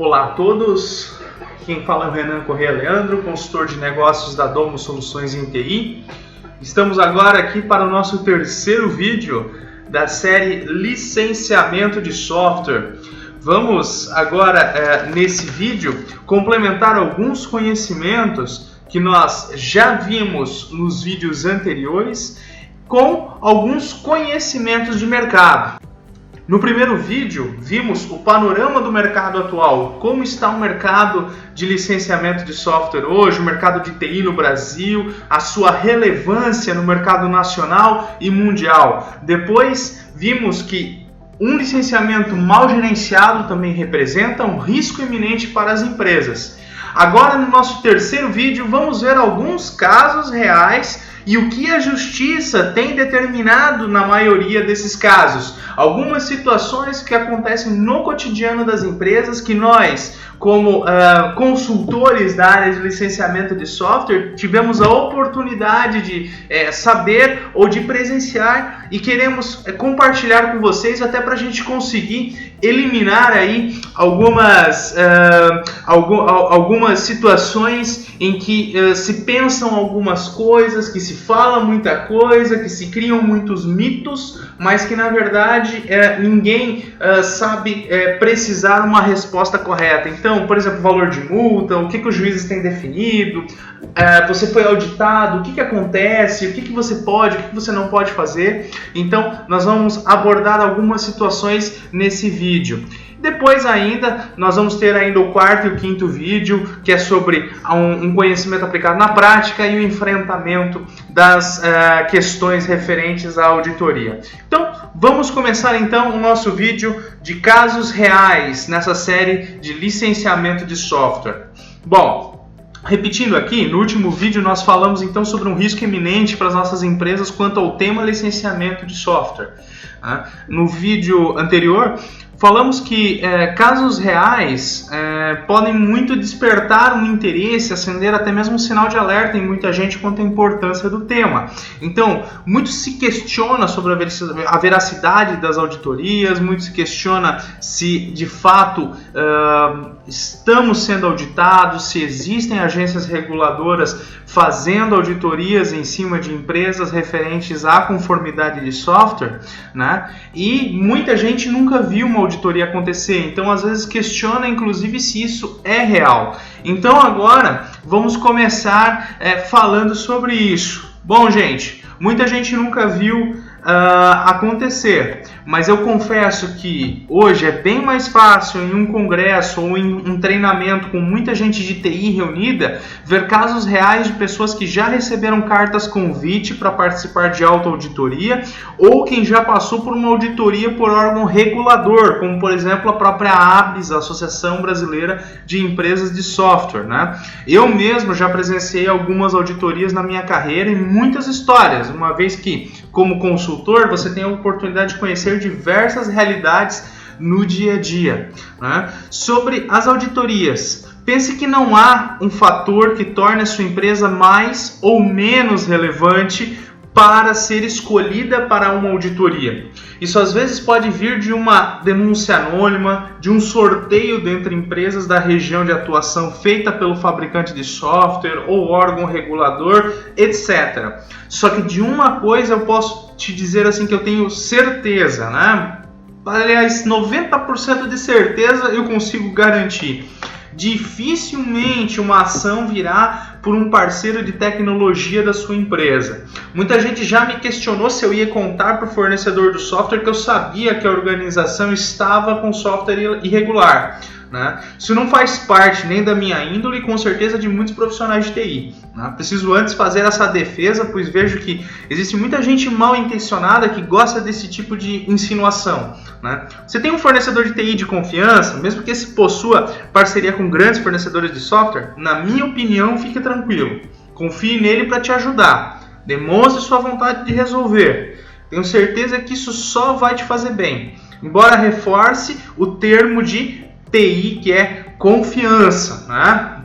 Olá a todos, quem fala é o Renan Corrêa Leandro, consultor de negócios da Domo Soluções em TI. Estamos agora aqui para o nosso terceiro vídeo da série Licenciamento de Software. Vamos agora, nesse vídeo, complementar alguns conhecimentos que nós já vimos nos vídeos anteriores com alguns conhecimentos de mercado. No primeiro vídeo, vimos o panorama do mercado atual, como está o mercado de licenciamento de software hoje, o mercado de TI no Brasil, a sua relevância no mercado nacional e mundial. Depois, vimos que um licenciamento mal gerenciado também representa um risco iminente para as empresas. Agora, no nosso terceiro vídeo, vamos ver alguns casos reais e o que a justiça tem determinado na maioria desses casos. Algumas situações que acontecem no cotidiano das empresas que nós, como consultores da área de licenciamento de software, tivemos a oportunidade de saber ou de presenciar e queremos compartilhar com vocês até para a gente conseguir eliminar aí algumas situações em que se pensam algumas coisas, que se fala muita coisa, que se criam muitos mitos, mas que na verdade ninguém sabe precisar uma resposta correta. Então, por exemplo, valor de multa, o que os juízes têm definido, você foi auditado, o que acontece, o que você pode, o que você não pode fazer. Então, nós vamos abordar algumas situações nesse vídeo. Depois ainda, nós vamos ter ainda o quarto e o quinto vídeo, que é sobre um conhecimento aplicado na prática e o enfrentamento das questões referentes à auditoria. Então, vamos começar então o nosso vídeo de casos reais nessa série de licenciamento de software. Bom, repetindo aqui, no último vídeo nós falamos então sobre um risco iminente para as nossas empresas quanto ao tema licenciamento de software. No vídeo anterior, falamos que casos reais podem muito despertar um interesse, acender até mesmo um sinal de alerta em muita gente quanto à importância do tema. Então, muito se questiona sobre a veracidade das auditorias, muito se questiona se de fato estamos sendo auditados, se existem agências reguladoras fazendo auditorias em cima de empresas referentes à conformidade de software, né? E muita gente nunca viu uma auditoria acontecer, então às vezes questiona inclusive se isso é real. Então agora vamos começar falando sobre isso. Bom, gente, muita gente nunca viu acontecer, mas eu confesso que hoje é bem mais fácil em um congresso ou em um treinamento com muita gente de TI reunida ver casos reais de pessoas que já receberam cartas convite para participar de autoauditoria ou quem já passou por uma auditoria por órgão regulador, como por exemplo a própria ABS, a Associação Brasileira de Empresas de Software, né? Eu mesmo já presenciei algumas auditorias na minha carreira e muitas histórias, uma vez que como consultor, você tem a oportunidade de conhecer diversas realidades no dia a dia, né? Sobre as auditorias, pense que não há um fator que torne a sua empresa mais ou menos relevante para ser escolhida para uma auditoria. Isso às vezes pode vir de uma denúncia anônima, de um sorteio dentre empresas da região de atuação feita pelo fabricante de software ou órgão regulador, etc. Só que de uma coisa eu posso te dizer assim que eu tenho certeza, né? Aliás, 90% de certeza eu consigo garantir. Dificilmente uma ação virá por um parceiro de tecnologia da sua empresa. Muita gente já me questionou se eu ia contar para o fornecedor do software que eu sabia que a organização estava com software irregular, né? Isso não faz parte nem da minha índole e com certeza de muitos profissionais de TI. Né? Preciso antes fazer essa defesa, pois vejo que existe muita gente mal intencionada que gosta desse tipo de insinuação. Né? Você tem um fornecedor de TI de confiança, mesmo que esse possua parceria com grandes fornecedores de software, na minha opinião, fique tranquilo. Confie nele para te ajudar. Demonstre sua vontade de resolver. Tenho certeza que isso só vai te fazer bem. Embora reforce o termo de TI, que é confiança, né?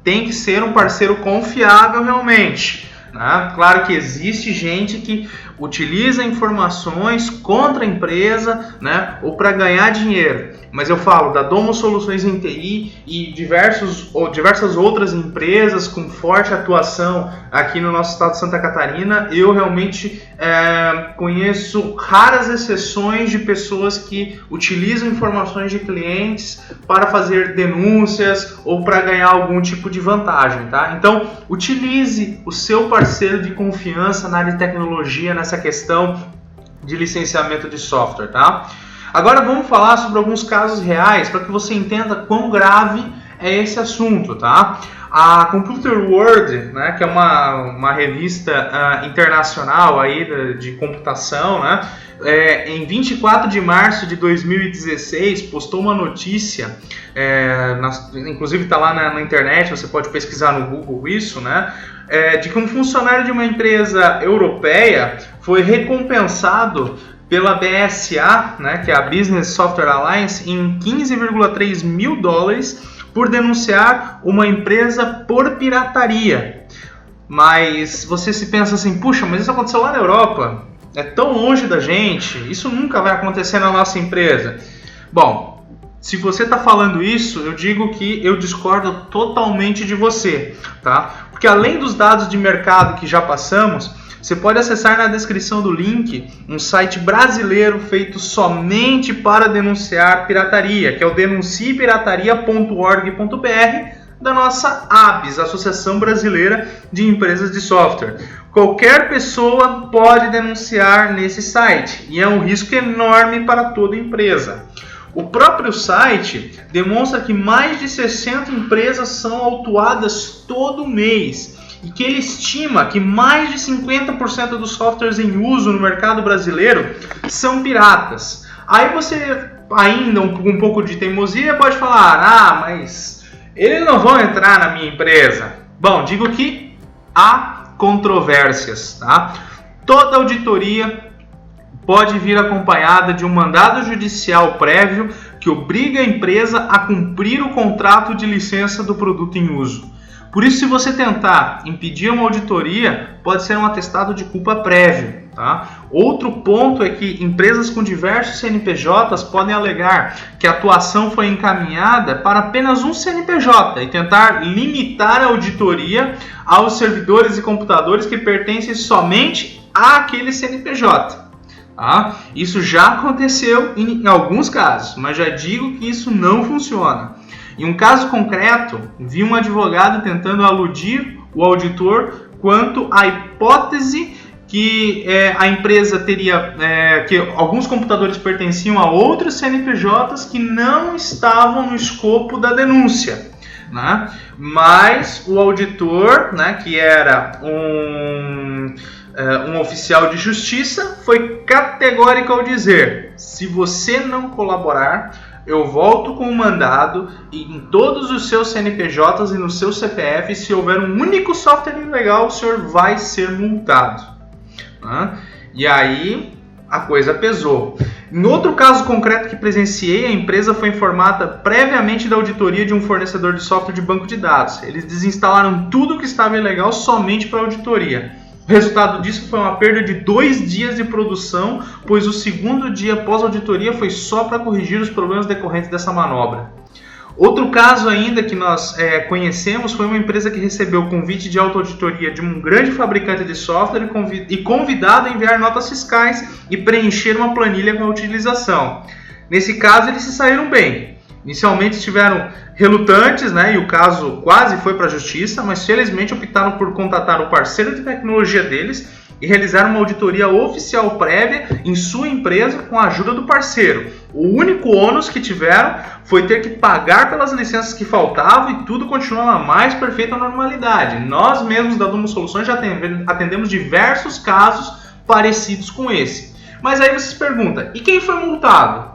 Tem que ser um parceiro confiável realmente, né? Claro que existe gente que utiliza informações contra a empresa, né, ou para ganhar dinheiro. Mas eu falo da Domo Soluções em TI e diversas outras empresas com forte atuação aqui no nosso estado de Santa Catarina. Eu realmente conheço raras exceções de pessoas que utilizam informações de clientes para fazer denúncias ou para ganhar algum tipo de vantagem, tá? Então, utilize o seu parceiro de confiança na área de tecnologia nessa questão de licenciamento de software, tá? Agora vamos falar sobre alguns casos reais para que você entenda quão grave é esse assunto, tá? A Computer World, né, que é uma revista internacional aí de computação, né, em 24 de março de 2016 postou uma notícia, inclusive está lá na internet, você pode pesquisar no Google isso, né, de que um funcionário de uma empresa europeia foi recompensado pela BSA, né, que é a Business Software Alliance, em $15,3 mil por denunciar uma empresa por pirataria. Mas você se pensa assim, puxa, mas isso aconteceu lá na Europa, é tão longe da gente, isso nunca vai acontecer na nossa empresa. Bom, se você está falando isso, eu digo que eu discordo totalmente de você, tá? Porque além dos dados de mercado que já passamos, você pode acessar na descrição do link um site brasileiro feito somente para denunciar pirataria, que é o denunciepirataria.org.br da nossa ABS, Associação Brasileira de Empresas de Software. Qualquer pessoa pode denunciar nesse site e é um risco enorme para toda empresa. O próprio site demonstra que mais de 60 empresas são autuadas todo mês e que ele estima que mais de 50% dos softwares em uso no mercado brasileiro são piratas. Aí você, ainda com um pouco de teimosia, pode falar, mas eles não vão entrar na minha empresa. Bom, digo que há controvérsias, tá? Toda auditoria pode vir acompanhada de um mandado judicial prévio que obriga a empresa a cumprir o contrato de licença do produto em uso. Por isso, se você tentar impedir uma auditoria, pode ser um atestado de culpa prévio, tá? Outro ponto é que empresas com diversos CNPJs podem alegar que a atuação foi encaminhada para apenas um CNPJ e tentar limitar a auditoria aos servidores e computadores que pertencem somente àquele CNPJ. Tá? Isso já aconteceu em alguns casos, mas já digo que isso não funciona. Em um caso concreto, vi um advogado tentando aludir o auditor quanto à hipótese que a empresa teria, que alguns computadores pertenciam a outros CNPJs que não estavam no escopo da denúncia, né? Mas o auditor, né, que era um oficial de justiça, foi categórico ao dizer: se você não colaborar, eu volto com o mandado em todos os seus CNPJs e no seu CPF. Se houver um único software ilegal, o senhor vai ser multado. E aí a coisa pesou. Em outro caso concreto que presenciei, a empresa foi informada previamente da auditoria de um fornecedor de software de banco de dados. Eles desinstalaram tudo que estava ilegal somente para auditoria. O resultado disso foi uma perda de 2 dias de produção, pois o segundo dia após a auditoria foi só para corrigir os problemas decorrentes dessa manobra. Outro caso ainda que nós conhecemos foi uma empresa que recebeu o convite de auto-auditoria de um grande fabricante de software e convidado a enviar notas fiscais e preencher uma planilha com a utilização. Nesse caso, eles se saíram bem. Inicialmente estiveram relutantes, né, e o caso quase foi para a justiça, mas felizmente optaram por contatar o parceiro de tecnologia deles e realizar uma auditoria oficial prévia em sua empresa com a ajuda do parceiro. O único ônus que tiveram foi ter que pagar pelas licenças que faltavam e tudo continuou na mais perfeita normalidade. Nós mesmos da Domo Soluções já atendemos diversos casos parecidos com esse. Mas aí você se pergunta, e quem foi multado?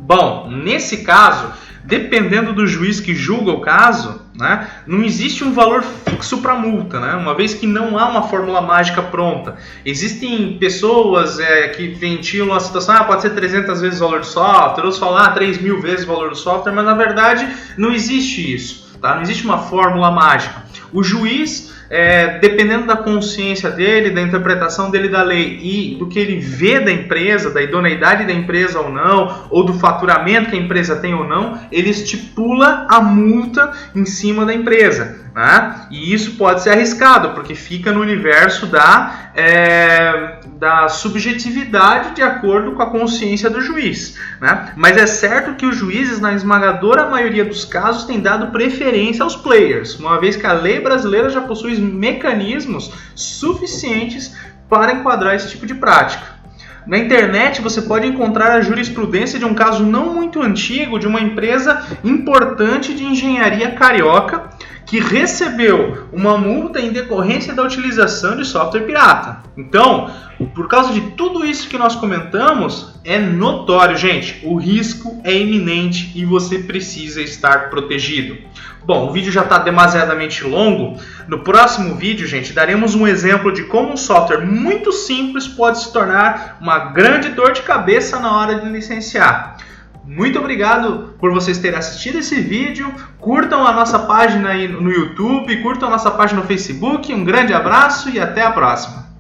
Bom, nesse caso, dependendo do juiz que julga o caso, né, não existe um valor fixo para a multa, né, uma vez que não há uma fórmula mágica pronta. Existem pessoas que ventilam a situação, pode ser 300 vezes o valor do software, outros falam 3.000 vezes o valor do software, mas na verdade não existe isso, tá? Não existe uma fórmula mágica. O juiz dependendo da consciência dele, da interpretação dele da lei e do que ele vê da empresa, da idoneidade da empresa ou não, ou do faturamento que a empresa tem ou não, ele estipula a multa em cima da empresa. Né? E isso pode ser arriscado, porque fica no universo da subjetividade de acordo com a consciência do juiz. Né? Mas é certo que os juízes, na esmagadora maioria dos casos, têm dado preferência aos players, uma vez que a lei brasileira já possui mecanismos suficientes para enquadrar esse tipo de prática. Na internet você pode encontrar a jurisprudência de um caso não muito antigo de uma empresa importante de engenharia carioca que recebeu uma multa em decorrência da utilização de software pirata. Então, por causa de tudo isso que nós comentamos, é notório, gente, o risco é iminente e você precisa estar protegido. Bom, o vídeo já está demasiadamente longo. No próximo vídeo, gente, daremos um exemplo de como um software muito simples pode se tornar uma grande dor de cabeça na hora de licenciar. Muito obrigado por vocês terem assistido esse vídeo. Curtam a nossa página aí no YouTube, curtam a nossa página no Facebook. Um grande abraço e até a próxima.